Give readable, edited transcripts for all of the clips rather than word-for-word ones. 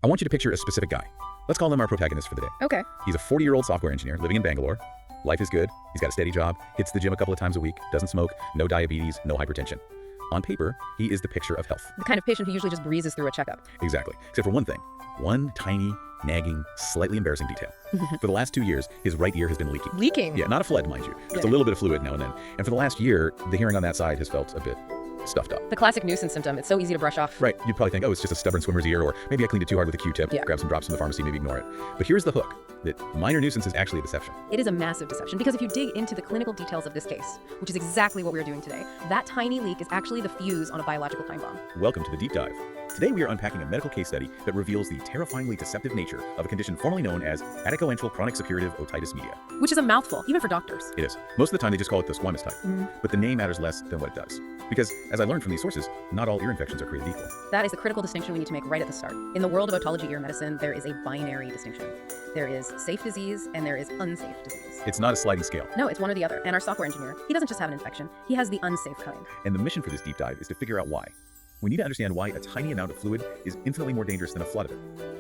I want you to picture a specific guy. Let's call him our protagonist for the day. Okay. He's a 40-year-old software engineer living in Bangalore. Life is good. He's got a steady job, hits the gym a couple of times a week, doesn't smoke, no diabetes, no hypertension. On paper, he is the picture of health. The kind of patient who usually just breezes through a checkup. Exactly. Except for one thing. One tiny, nagging, slightly embarrassing detail. For the last 2 years, his right ear has been leaking. Leaking? Yeah, not a flood, mind you. Just a Yeah. little bit of fluid now and then. And for the last year, the hearing on that side has felt a bit stuffed up. The classic nuisance symptom. It's so easy to brush off. Right, you'd probably think, oh, it's just a stubborn swimmer's ear, or maybe I cleaned it too hard with a Q-tip, Yeah. grab some drops from the pharmacy, maybe ignore it. But here's the hook, that minor nuisance is actually a deception. It is a massive deception because if you dig into the clinical details of this case, which is exactly what we're doing today, that tiny leak is actually the fuse on a biological time bomb. Welcome to the Deep Dive. Today we are unpacking a medical case study that reveals the terrifyingly deceptive nature of a condition formerly known as adicoantral chronic suppurative otitis media. Which is a mouthful, even for doctors. It is. Most of the time they just call it the squamous type. But the name matters less than what it does. Because, as I learned from these sources, not all ear infections are created equal. That is the critical distinction we need to make right at the start. In the world of otology ear medicine, there is a binary distinction. There is safe disease and there is unsafe disease. It's not a sliding scale. No, it's one or the other. And our software engineer, he doesn't just have an infection, he has the unsafe kind. And the mission for this deep dive is to figure out why. We need to understand why a tiny amount of fluid is infinitely more dangerous than a flood of it.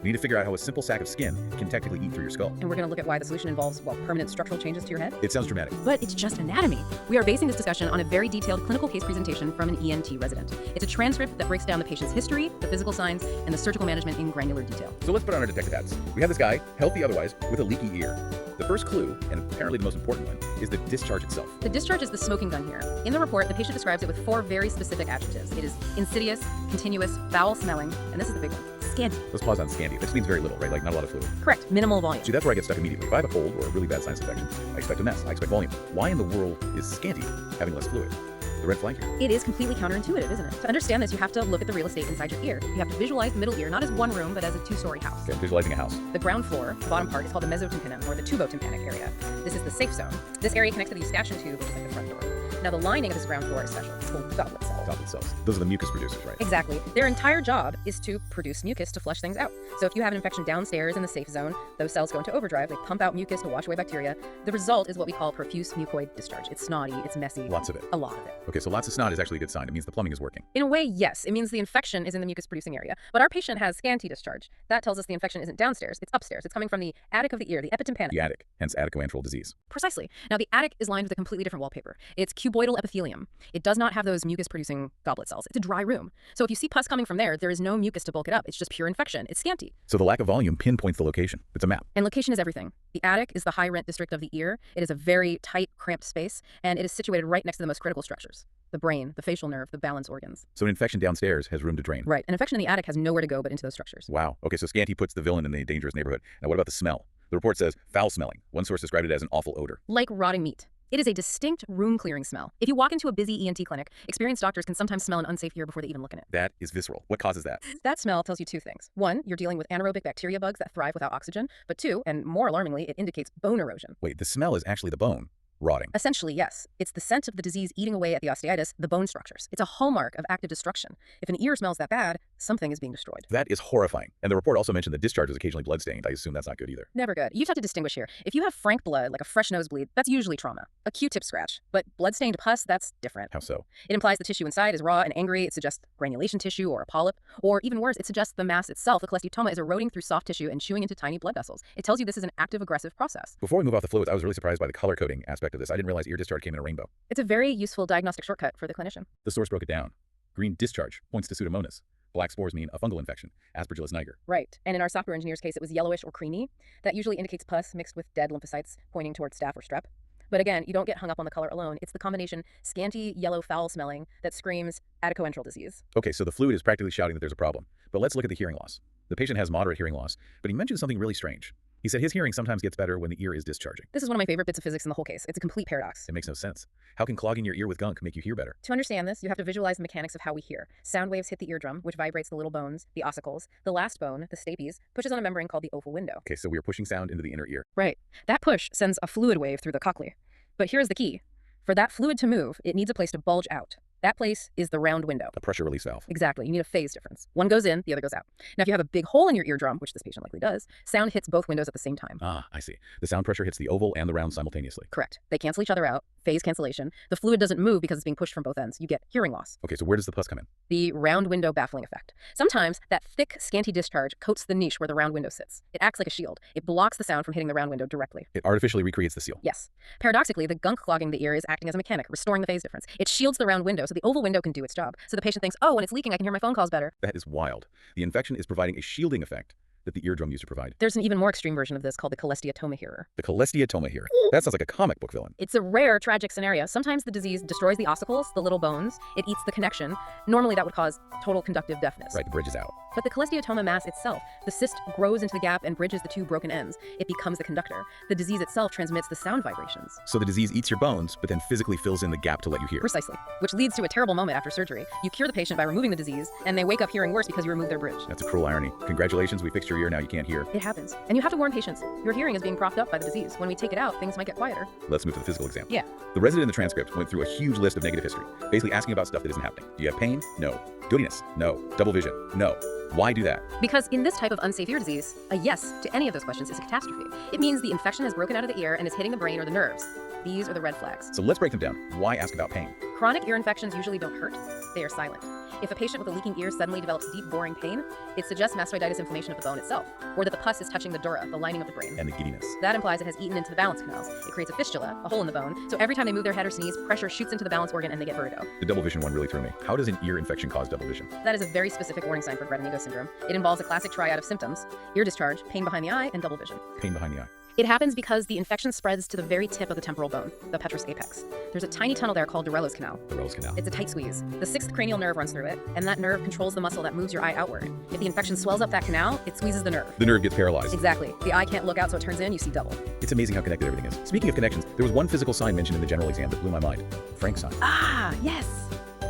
We need to figure out how a simple sack of skin can technically eat through your skull. And we're going to look at why the solution involves, well, permanent structural changes to your head. It sounds dramatic. But it's just anatomy. We are basing this discussion on a very detailed clinical case presentation from an ENT resident. It's a transcript that breaks down the patient's history, the physical signs, and the surgical management in granular detail. So let's put on our detective hats. We have this guy, healthy otherwise, with a leaky ear. The first clue, and apparently the most important one, is the discharge itself. The discharge is the smoking gun here. In the report, the patient describes it with 4 very specific adjectives. It is insidious, continuous, foul smelling, and this is the big one, scanty. Let's pause on scanty. That just means very little, right? Like not a lot of fluid. Correct, minimal volume. See, that's where I get stuck immediately. If I have a cold or a really bad sinus infection, I expect a mess. I expect volume. Why in the world is scanty having less fluid? The red flag here. It is completely counterintuitive, isn't it? To understand this, you have to look at the real estate inside your ear. You have to visualize the middle ear not as one room, but as a 2-story house. Okay, visualizing a house. The ground floor, the bottom part, is called the mesotympanum, or the tubotympanic area. This is the safe zone. This area connects to the eustachian tube, which is like the front door. Now, the lining of this ground floor is special. It's called goblet cells. Goblet cells. Those are the mucus producers, right? Exactly. Their entire job is to produce mucus to flush things out. So if you have an infection downstairs in the safe zone, those cells go into overdrive. They pump out mucus to wash away bacteria. The result is what we call profuse mucoid discharge. It's snotty, it's messy. Lots of it. A lot of it. Okay, so lots of snot is actually a good sign. It means the plumbing is working. In a way, yes. It means the infection is in the mucus-producing area. But our patient has scanty discharge. That tells us the infection isn't downstairs. It's upstairs. It's coming from the attic of the ear, the epitympanic. The attic, hence adicoantral disease. Precisely. Now, the attic is lined with a completely different wallpaper. It's cuboidal epithelium. It does not have those mucus-producing goblet cells. It's a dry room. So if you see pus coming from there, there is no mucus to bulk it up. It's just pure infection. It's scanty. So the lack of volume pinpoints the location. It's a map. And location is everything. The attic is the high-rent district of the ear. It is a very tight, cramped space, and it is situated right next to the most critical structures. The brain, the facial nerve, the balance organs. So an infection downstairs has room to drain. Right. An infection in the attic has nowhere to go but into those structures. Wow. Okay, so scanty puts the villain in the dangerous neighborhood. Now what about the smell? The report says foul smelling. One source described it as an awful odor. Like rotting meat. It is a distinct room-clearing smell. If you walk into a busy ENT clinic, experienced doctors can sometimes smell an unsafe ear before they even look in it. That is visceral. What causes that? That smell tells you 2 things. 1, you're dealing with anaerobic bacteria bugs that thrive without oxygen. But 2, and more alarmingly, it indicates bone erosion. Wait, the smell is actually the bone rotting. Essentially, yes. It's the scent of the disease eating away at the osteitis, the bone structures. It's a hallmark of active destruction. If an ear smells that bad, something is being destroyed. That is horrifying. And the report also mentioned the discharge is occasionally bloodstained. I assume that's not good either. Never good. You just have to distinguish here. If you have frank blood, like a fresh nosebleed, that's usually trauma. A Q-tip scratch. But blood-stained pus, that's different. How so? It implies the tissue inside is raw and angry. It suggests granulation tissue or a polyp. Or even worse, it suggests the mass itself, the cholesteatoma, is eroding through soft tissue and chewing into tiny blood vessels. It tells you this is an active, aggressive process. Before we move off the fluids, I was really surprised by the color coding aspect of this. I didn't realize ear discharge came in a rainbow. It's a very useful diagnostic shortcut for the clinician. The source broke it down. Green discharge points to Pseudomonas. Black spores mean a fungal infection, Aspergillus niger. Right. And in our software engineer's case, it was yellowish or creamy. That usually indicates pus mixed with dead lymphocytes pointing towards staph or strep. But again, you don't get hung up on the color alone. It's the combination scanty, yellow, foul smelling that screams adicoantral disease. Okay, so the fluid is practically shouting that there's a problem. But let's look at the hearing loss. The patient has moderate hearing loss, but he mentioned something really strange. He said his hearing sometimes gets better when the ear is discharging. This is one of my favorite bits of physics in the whole case. It's a complete paradox. It makes no sense. How can clogging your ear with gunk make you hear better? To understand this, you have to visualize the mechanics of how we hear. Sound waves hit the eardrum, which vibrates the little bones, the ossicles. The last bone, the stapes, pushes on a membrane called the oval window. Okay, so we are pushing sound into the inner ear. Right. That push sends a fluid wave through the cochlea. But here's the key. For that fluid to move, it needs a place to bulge out. That place is the round window. A pressure release valve. Exactly. You need a phase difference. One goes in, the other goes out. Now, if you have a big hole in your eardrum, which this patient likely does, sound hits both windows at the same time. Ah, I see. The sound pressure hits the oval and the round simultaneously. Correct. They cancel each other out. Phase cancellation. The fluid doesn't move because it's being pushed from both ends. You get hearing loss. Okay, so where does the pus come in? The round window baffling effect. Sometimes that thick, scanty discharge coats the niche where the round window sits. It acts like a shield. It blocks the sound from hitting the round window directly. It artificially recreates the seal. Yes. Paradoxically, the gunk clogging the ear is acting as a mechanic, restoring the phase difference. It shields the round window so the oval window can do its job. So the patient thinks, oh, when it's leaking, I can hear my phone calls better. That is wild. The infection is providing a shielding effect that the eardrum used to provide. There's an even more extreme version of this called the cholesteatoma hearer. The cholesteatoma here. That sounds like a comic book villain. It's a rare, tragic scenario. Sometimes the disease destroys the ossicles, the little bones. It eats the connection. Normally that would cause total conductive deafness. Right, the bridge is out. But the cholesteatoma mass itself, the cyst grows into the gap and bridges the two broken ends. It becomes the conductor. The disease itself transmits the sound vibrations. So the disease eats your bones, but then physically fills in the gap to let you hear. Precisely. Which leads to a terrible moment after surgery. You cure the patient by removing the disease, and they wake up hearing worse because you removed their bridge. That's a cruel irony. Congratulations, we fixed your ear, now you can't hear. It happens. And you have to warn patients. Your hearing is being propped up by the disease. When we take it out, things might get quieter. Let's move to the physical exam. Yeah. The resident in the transcript went through a huge list of negative history, basically asking about stuff that isn't happening. Do you have pain? No. Giddiness? No. Double vision? No. Why do that? Because in this type of unsafe ear disease, a yes to any of those questions is a catastrophe. It means the infection has broken out of the ear and is hitting the brain or the nerves. These are the red flags. So let's break them down. Why ask about pain? Chronic ear infections usually don't hurt. They are silent. If a patient with a leaking ear suddenly develops deep, boring pain, it suggests mastoiditis inflammation of the bone itself, or that the pus is touching the dura, the lining of the brain. And the giddiness. That implies it has eaten into the balance canals. It creates a fistula, a hole in the bone, so every time they move their head or sneeze, pressure shoots into the balance organ and they get vertigo. The double vision one really threw me. How does an ear infection cause double vision? That is a very specific warning sign for Greta-Nigo syndrome. It involves a classic triad of symptoms: ear discharge, pain behind the eye, and double vision. Pain behind the eye. It happens because the infection spreads to the very tip of the temporal bone, the petrous apex. There's a tiny tunnel there called Dorello's canal. Dorello's canal. It's a tight squeeze. The sixth cranial nerve runs through it, and that nerve controls the muscle that moves your eye outward. If the infection swells up that canal, it squeezes the nerve. The nerve gets paralyzed. Exactly. The eye can't look out, so it turns in, you see double. It's amazing how connected everything is. Speaking of connections, there was one physical sign mentioned in the general exam that blew my mind. Frank's sign. Ah, yes.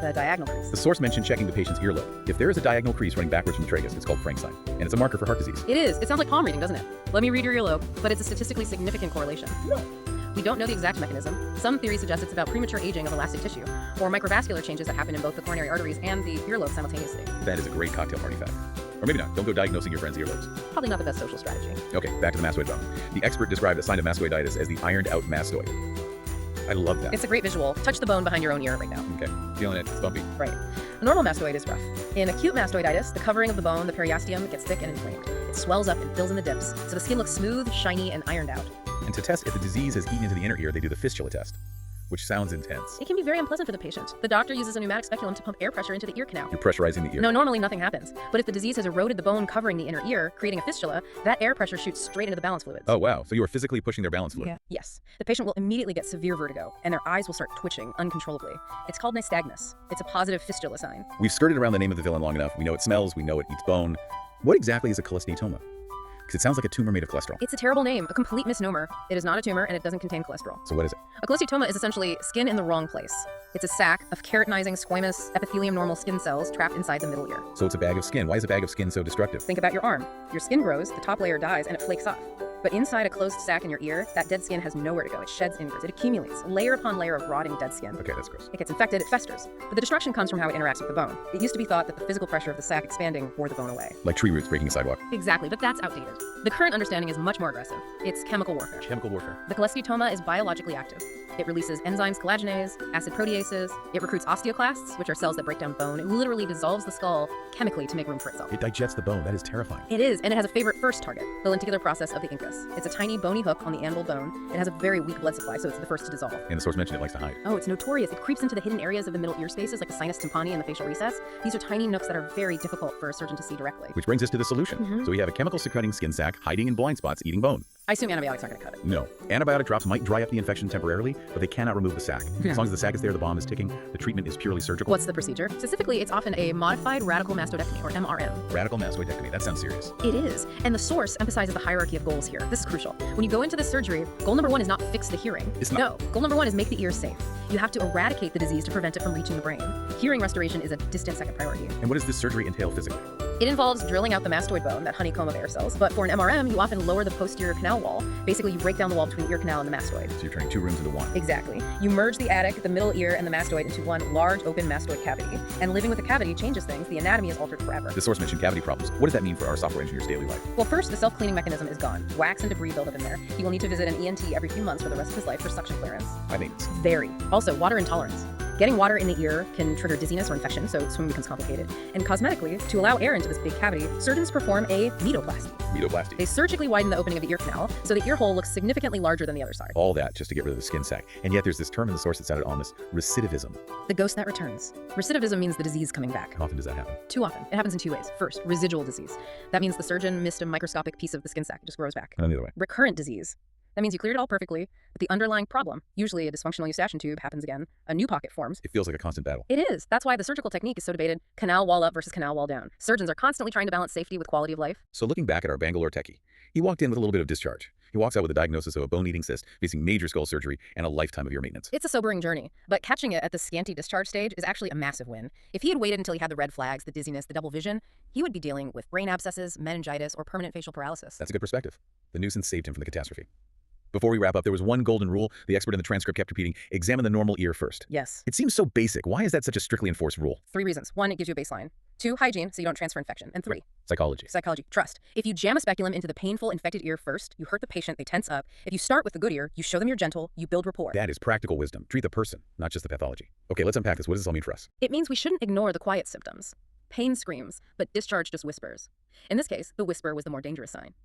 The diagonal crease. The source mentioned checking the patient's earlobe. If there is a diagonal crease running backwards from the tragus, it's called Frank's sign, and it's a marker for heart disease. It is. It sounds like palm reading, doesn't it? Let me read your earlobe, but it's a statistically significant correlation. No. We don't know the exact mechanism. Some theories suggest it's about premature aging of elastic tissue, or microvascular changes that happen in both the coronary arteries and the earlobe simultaneously. That is a great cocktail party fact. Or maybe not. Don't go diagnosing your friend's earlobes. Probably not the best social strategy. Okay, back to the mastoid bone. The expert described a sign of mastoiditis as the ironed out mastoid. I love that. It's a great visual. Touch the bone behind your own ear right now. Okay, feeling it. It's bumpy. Right. A normal mastoid is rough. In acute mastoiditis, the covering of the bone, the periosteum, gets thick and inflamed. It swells up and fills in the dips, so the skin looks smooth, shiny, and ironed out. And to test if the disease has eaten into the inner ear, they do the fistula test, which sounds intense. It can be very unpleasant for the patient. The doctor uses a pneumatic speculum to pump air pressure into the ear canal. You're pressurizing the ear. No, normally nothing happens. But if the disease has eroded the bone covering the inner ear, creating a fistula, that air pressure shoots straight into the balance fluids. Oh, wow. So you are physically pushing their balance fluid. Yeah. Yes. The patient will immediately get severe vertigo, and their eyes will start twitching uncontrollably. It's called nystagmus. It's a positive fistula sign. We've skirted around the name of the villain long enough. We know it smells. We know it eats bone. What exactly is a cholesteatoma? Because it sounds like a tumor made of cholesterol. It's a terrible name, a complete misnomer. It is not a tumor, and it doesn't contain cholesterol. So what is it? A cholesteatoma is essentially skin in the wrong place. It's a sac of keratinizing squamous epithelium normal skin cells trapped inside the middle ear. So it's a bag of skin. Why is a bag of skin so destructive? Think about your arm. Your skin grows, the top layer dies, and it flakes off. But inside a closed sac in your ear, that dead skin has nowhere to go. It sheds inwards. It accumulates, layer upon layer of rotting dead skin. Okay, that's gross. It gets infected, it festers. But the destruction comes from how it interacts with the bone. It used to be thought that the physical pressure of the sac expanding wore the bone away. Like tree roots breaking a sidewalk. Exactly, but that's outdated. The current understanding is much more aggressive. It's chemical warfare. Chemical warfare. The cholesteatoma is biologically active. It releases enzymes collagenase, acid proteases. It recruits osteoclasts, which are cells that break down bone. It literally dissolves the skull chemically to make room for itself. It digests the bone. That is terrifying. It is, and it has a favorite first target, the lenticular process of the incus. It's a tiny bony hook on the anvil bone. It has a very weak blood supply, so it's the first to dissolve. And the source mentioned it likes to hide. Oh, it's notorious. It creeps into the hidden areas of the middle ear spaces like the sinus tympani and the facial recess. These are tiny nooks that are very difficult for a surgeon to see directly. Which brings us to the solution. So we have a chemical secreting skin sac hiding in blind spots eating bone. I assume antibiotics aren't going to cut it. No. Antibiotic drops might dry up the infection temporarily, but they cannot remove the sac. Yeah. As long as the sac is there, the bomb is ticking. The treatment is purely surgical. What's the procedure? Specifically, it's often a modified radical mastodectomy, or MRM. Radical mastoidectomy. That sounds serious. It is, and the source emphasizes the hierarchy of goals here. This is crucial. When you go into this surgery, goal number one is not fix the hearing. It's not. No, goal number one is make the ears safe. You have to eradicate the disease to prevent it from reaching the brain. Hearing restoration is a distant second priority. And what does this surgery entail physically? It involves drilling out the mastoid bone, that honeycomb of air cells, but for an MRM, you often lower the posterior canal wall. Basically, you break down the wall between the ear canal and the mastoid. So you're turning two rooms into one. Exactly. You merge the attic, the middle ear, and the mastoid into one large open mastoid cavity. And living with a cavity changes things. The anatomy is altered forever. The source mentioned cavity problems. What does that mean for our software engineer's daily life? Well, first, the self-cleaning mechanism is gone. Wax and debris build up in there. He will need to visit an ENT every few months for the rest of his life for suction clearance. I mean, it's Very. Also, water intolerance. Getting water in the ear can trigger dizziness or infection, so swimming becomes complicated. And cosmetically, to allow air into this big cavity, surgeons perform a medoplasty. medoplasty. They surgically widen the opening of the ear canal, so the ear hole looks significantly larger than the other side. All that just to get rid of the skin sac. And yet there's this term in the source that sounded ominous, recidivism. The ghost that returns. Recidivism means the disease coming back. How often does that happen? Too often. It happens in two ways. First, residual disease. That means the surgeon missed a microscopic piece of the skin sac. It just grows back. And the other way. Recurrent disease. That means you cleared it all perfectly, but the underlying problem, usually a dysfunctional eustachian tube, happens again. A new pocket forms. It feels like a constant battle. It is. That's why the surgical technique is so debated. Canal wall up versus canal wall down. Surgeons are constantly trying to balance safety with quality of life. So looking back at our Bangalore techie, he walked in with a little bit of discharge. He walks out with a diagnosis of a bone-eating cyst, facing major skull surgery and a lifetime of ear maintenance. It's a sobering journey, but catching it at the scanty discharge stage is actually a massive win. If he had waited until he had the red flags, the dizziness, the double vision, he would be dealing with brain abscesses, meningitis, or permanent facial paralysis. That's a good perspective. The nuisance saved him from the catastrophe. Before we wrap up, there was one golden rule the expert in the transcript kept repeating: examine the normal ear first. Yes. It seems so basic. Why is that such a strictly enforced rule? 3 reasons. 1, it gives you a baseline. 2, hygiene, so you don't transfer infection. And 3, Psychology. psychology, trust. If you jam a speculum into the painful, infected ear first, you hurt the patient, they tense up. If you start with the good ear, you show them you're gentle, you build rapport. That is practical wisdom. Treat the person, not just the pathology. Okay, let's unpack this. What does this all mean for us? It means we shouldn't ignore the quiet symptoms. Pain screams, but discharge just whispers. In this case, the whisper was the more dangerous sign.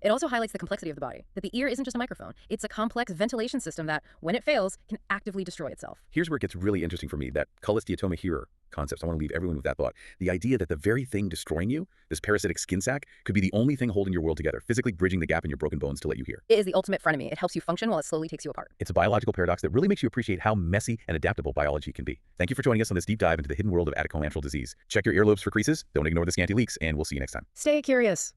It also highlights the complexity of the body, that the ear isn't just a microphone. It's a complex ventilation system that, when it fails, can actively destroy itself. Here's where it gets really interesting for me, that cholesteatoma hearer concept. I want to leave everyone with that thought. The idea that the very thing destroying you, this parasitic skin sac, could be the only thing holding your world together, physically bridging the gap in your broken bones to let you hear. It is the ultimate frenemy. It helps you function while it slowly takes you apart. It's a biological paradox that really makes you appreciate how messy and adaptable biology can be. Thank you for joining us on this deep dive into the hidden world of atacomantral disease. Check your earlobes for creases, don't ignore the scanty leaks, and we'll see you next time. Stay curious.